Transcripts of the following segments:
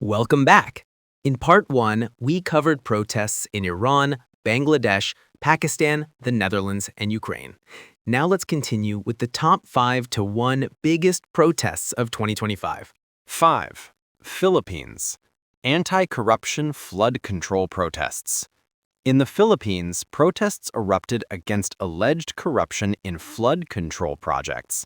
Welcome back. In part 1, we covered protests in Iran, Bangladesh, Pakistan, the Netherlands, and Ukraine. Now let's continue with the top 5 to 1 biggest protests of 2025. 5. Philippines. Anti-corruption flood control protests. In the Philippines, protests erupted against alleged corruption in flood control projects.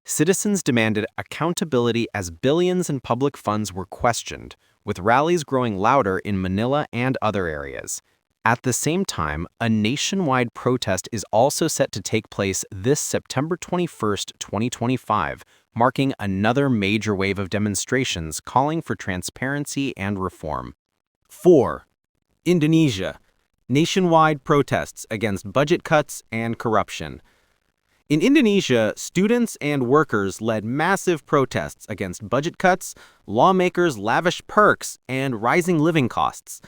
Citizens demanded accountability as billions in public funds were questioned, with rallies growing louder in Manila and other areas. At the same time, a nationwide protest is also set to take place this September 21, 2025, marking another major wave of demonstrations calling for transparency and reform. 4. Indonesia. Nationwide protests against budget cuts and corruption. In Indonesia, students and workers led massive protests against budget cuts, lawmakers' lavish perks, and rising living costs.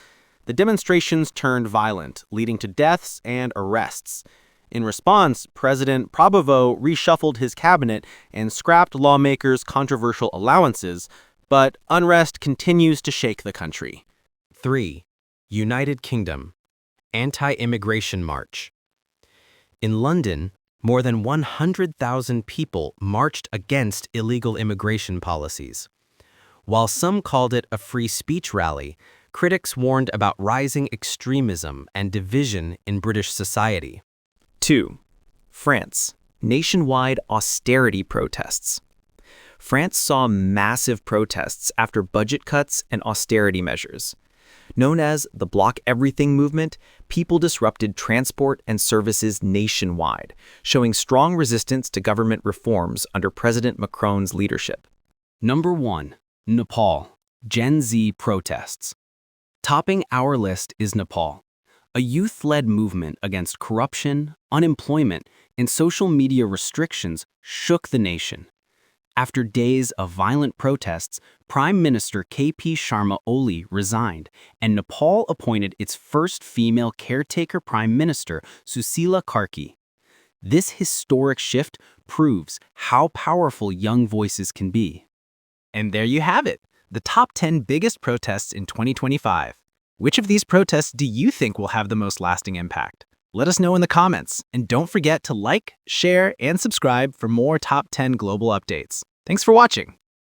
The demonstrations turned violent, leading to deaths and arrests. In response, President Prabowo reshuffled his cabinet and scrapped lawmakers' controversial allowances, but unrest continues to shake the country. 3. United Kingdom. Anti-immigration march. In London, more than 100,000 people marched against illegal immigration policies. While some called it a free speech rally, critics warned about rising extremism and division in British society. 2. France. Nationwide austerity protests. France saw massive protests after budget cuts and austerity measures. Known as the Block Everything movement, people disrupted transport and services nationwide, showing strong resistance to government reforms under President Macron's leadership. Number 1. Nepal. Gen Z protests. Topping our list is Nepal, a youth-led movement against corruption, unemployment, and social media restrictions shook the nation. After days of violent protests, Prime Minister KP Sharma Oli resigned, and Nepal appointed its first female caretaker prime minister, Susila Karki. This historic shift proves how powerful young voices can be. And there you have it, the top 10 biggest protests in 2025. Which of these protests do you think will have the most lasting impact? Let us know in the comments, and don't forget to like, share, and subscribe for more top 10 global updates. Thanks for watching.